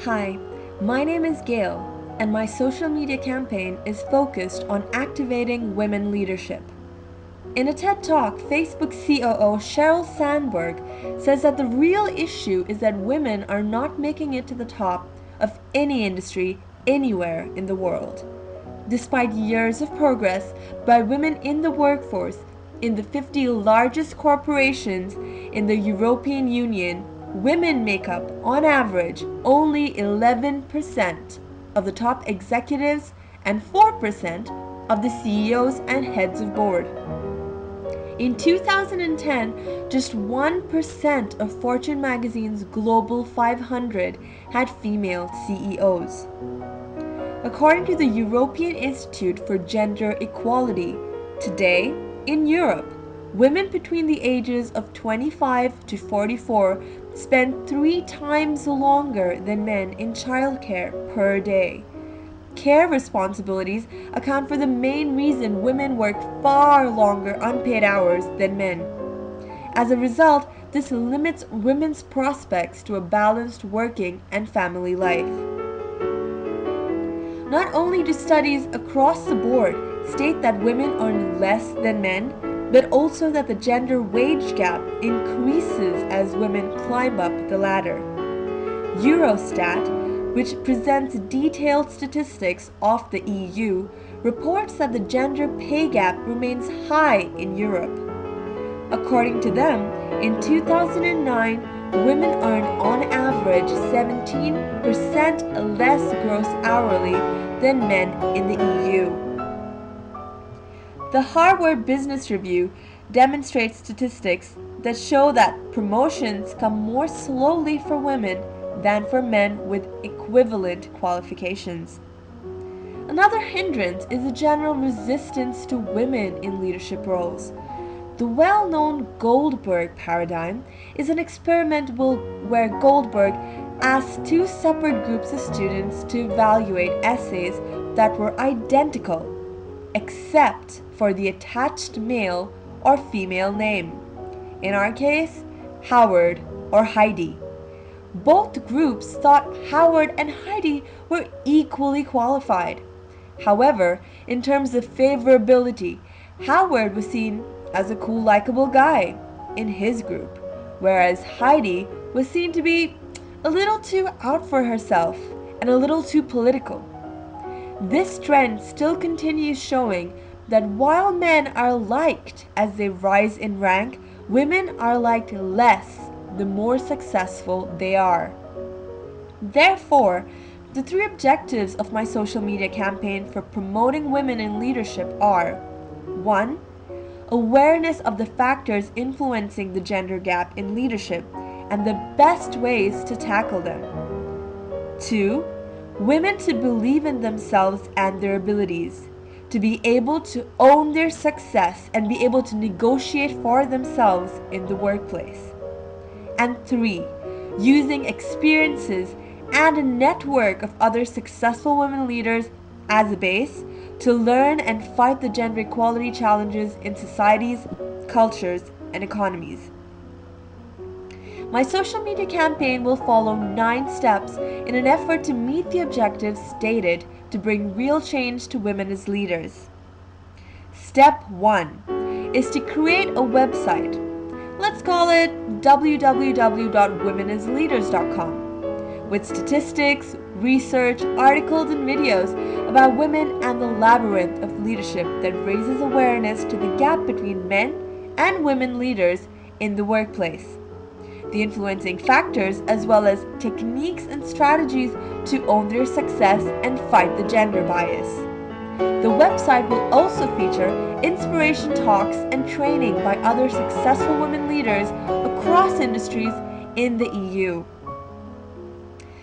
Hi, my name is Gail, and my social media campaign is focused on activating women leadership. In a TED Talk, Facebook COO Sheryl Sandberg says that the real issue is that women are not making it to the top of any industry anywhere in the world. Despite years of progress by women in the workforce in the 50 largest corporations in the European Union, women make up, on average, only 11% of the top executives and 4% of the CEOs and heads of board. In 2010, just 1% of Fortune magazine's Global 500 had female CEOs. According to the European Institute for Gender Equality, today, in Europe, women between the ages of 25 to 44 spend 3 times longer than men in childcare per day. Care responsibilities account for the main reason women work far longer unpaid hours than men. As a result, this limits women's prospects to a balanced working and family life. Not only do studies across the board state that women earn less than men, but also that the gender wage gap increases as women climb up the ladder. Eurostat, which presents detailed statistics of the EU, reports that the gender pay gap remains high in Europe. According to them, in 2009, women earned on average 17% less gross hourly than men in the EU. The Harvard Business Review demonstrates statistics that show that promotions come more slowly for women than for men with equivalent qualifications. Another hindrance is the general resistance to women in leadership roles. The well-known Goldberg paradigm is an experiment where Goldberg asked 2 separate groups of students to evaluate essays that were identical, except for the attached male or female name. In our case, Howard or Heidi. Both groups thought Howard and Heidi were equally qualified. However, in terms of favorability, Howard was seen as a cool, likable guy in his group, whereas Heidi was seen to be a little too out for herself and a little too political. This trend still continues, showing that while men are liked as they rise in rank, women are liked less the more successful they are. Therefore, the 3 objectives of my social media campaign for promoting women in leadership are: 1. Awareness of the factors influencing the gender gap in leadership and the best ways to tackle them. 2. Women to believe in themselves and their abilities, to be able to own their success and be able to negotiate for themselves in the workplace. And 3. Using experiences and a network of other successful women leaders as a base to learn and fight the gender equality challenges in societies, cultures, and economies. My social media campaign will follow 9 steps in an effort to meet the objectives stated to bring real change to women as leaders. Step 1 is to create a website. Let's call it www.womenasleaders.com. with statistics, research, articles, and videos about women and the labyrinth of leadership that raises awareness to the gap between men and women leaders in the workplace, the influencing factors, as well as techniques and strategies to own their success and fight the gender bias. The website will also feature inspiration talks and training by other successful women leaders across industries in the EU.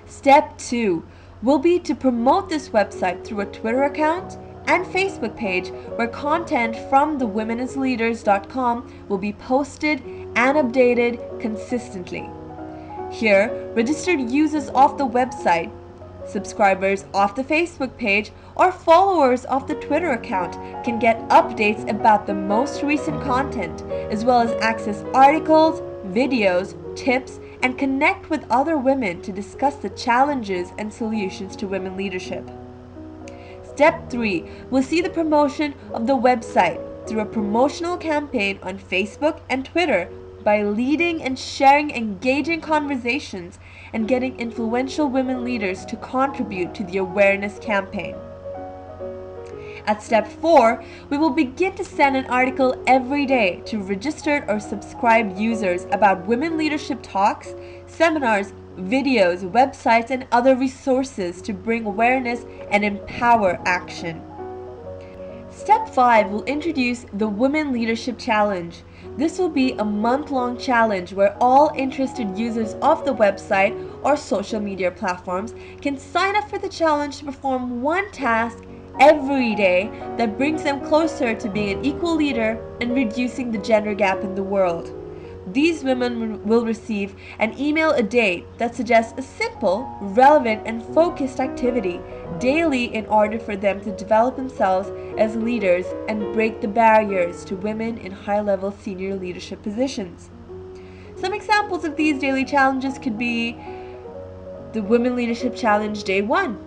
Step 2 will be to promote this website through a Twitter account and Facebook page where content from the womenasleaders.com will be posted and updated consistently. Here, registered users of the website, subscribers of the Facebook page, or followers of the Twitter account can get updates about the most recent content, as well as access articles, videos, tips, and connect with other women to discuss the challenges and solutions to women leadership. Step 3 will see the promotion of the website through a promotional campaign on Facebook and Twitter by leading and sharing engaging conversations and getting influential women leaders to contribute to the awareness campaign. At step 4, we will begin to send an article every day to registered or subscribed users about women leadership talks, seminars, videos, websites, and other resources to bring awareness and empower action. Step 5 will introduce the Women Leadership Challenge. This will be a month-long challenge where all interested users of the website or social media platforms can sign up for the challenge to perform one task every day that brings them closer to being an equal leader and reducing the gender gap in the world. These women will receive an email a day that suggests a simple, relevant, and focused activity daily in order for them to develop themselves as leaders and break the barriers to women in high-level senior leadership positions. Some examples of these daily challenges could be the Women Leadership Challenge Day 1.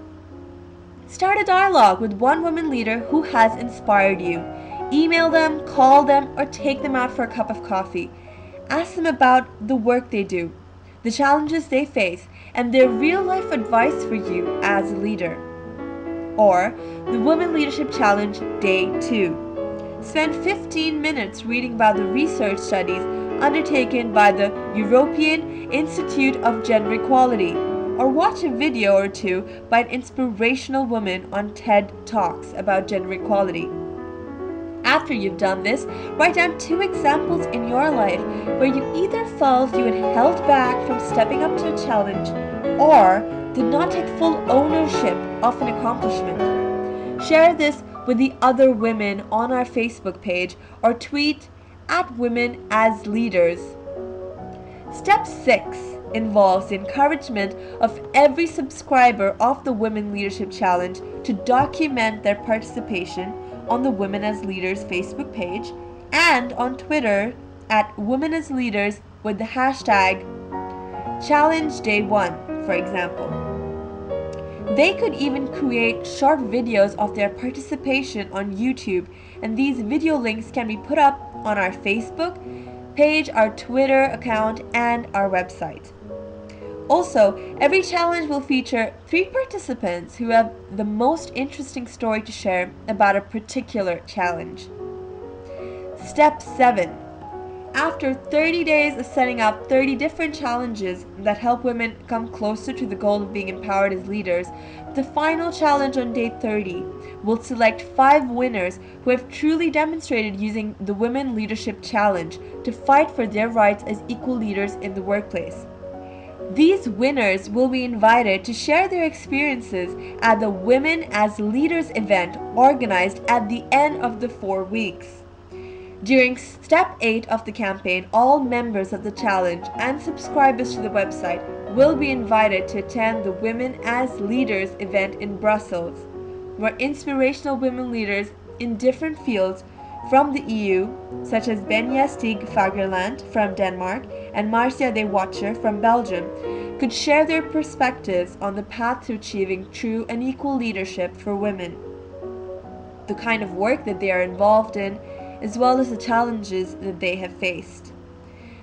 Start a dialogue with one woman leader who has inspired you. Email them, call them, or take them out for a cup of coffee. Ask them about the work they do, the challenges they face, and their real-life advice for you as a leader. Or the Women Leadership Challenge Day 2. Spend 15 minutes reading about the research studies undertaken by the European Institute of Gender Equality, or watch a video or two by an inspirational woman on TED Talks about gender equality. After you've done this, write down 2 examples in your life where you either felt you had held back from stepping up to a challenge or did not take full ownership of an accomplishment. Share this with the other women on our Facebook page or tweet @WomenAsLeaders. Step 6 involves the encouragement of every subscriber of the Women Leadership Challenge to document their participation on the Women as Leaders Facebook page and on Twitter @WomenAsLeaders with the hashtag #ChallengeDay1, for example. They could even create short videos of their participation on YouTube, and these video links can be put up on our Facebook page, our Twitter account, and our website. Also, every challenge will feature 3 participants who have the most interesting story to share about a particular challenge. Step 7. After 30 days of setting up 30 different challenges that help women come closer to the goal of being empowered as leaders, the final challenge on day 30 will select 5 winners who have truly demonstrated using the Women Leadership Challenge to fight for their rights as equal leaders in the workplace. These winners will be invited to share their experiences at the Women as Leaders event organized at the end of the 4 weeks. During step 8 of the campaign, all members of the challenge and subscribers to the website will be invited to attend the Women as Leaders event in Brussels, where inspirational women leaders in different fields from the EU, such as Benja Stig Fagerland from Denmark and Marcia de Watcher from Belgium, could share their perspectives on the path to achieving true and equal leadership for women, the kind of work that they are involved in, as well as the challenges that they have faced.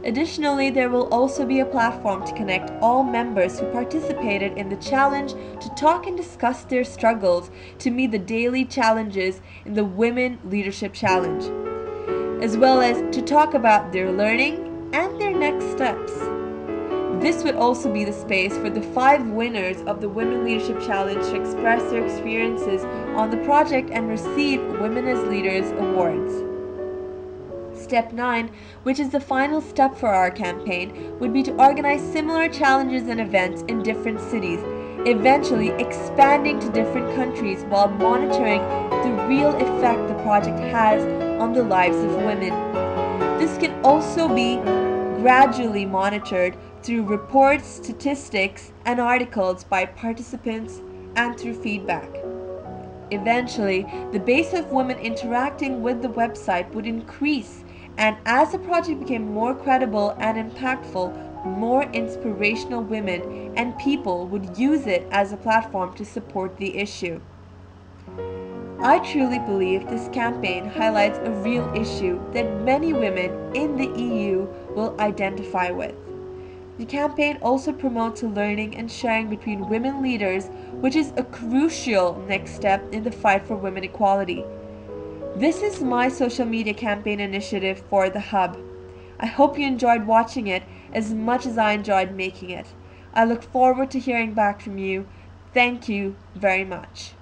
Additionally, there will also be a platform to connect all members who participated in the challenge to talk and discuss their struggles to meet the daily challenges in the Women Leadership Challenge, as well as to talk about their learning and their next steps. This would also be the space for the 5 winners of the Women Leadership Challenge to express their experiences on the project and receive Women as Leaders awards. Step 9, which is the final step for our campaign, would be to organize similar challenges and events in different cities, eventually expanding to different countries while monitoring the real effect the project has on the lives of women. This can also be gradually monitored through reports, statistics, and articles by participants and through feedback. Eventually, the base of women interacting with the website would increase, and as the project became more credible and impactful, more inspirational women and people would use it as a platform to support the issue. I truly believe this campaign highlights a real issue that many women in the EU will identify with. The campaign also promotes learning and sharing between women leaders, which is a crucial next step in the fight for women equality. This is my social media campaign initiative for the Hub. I hope you enjoyed watching it as much as I enjoyed making it. I look forward to hearing back from you. Thank you very much.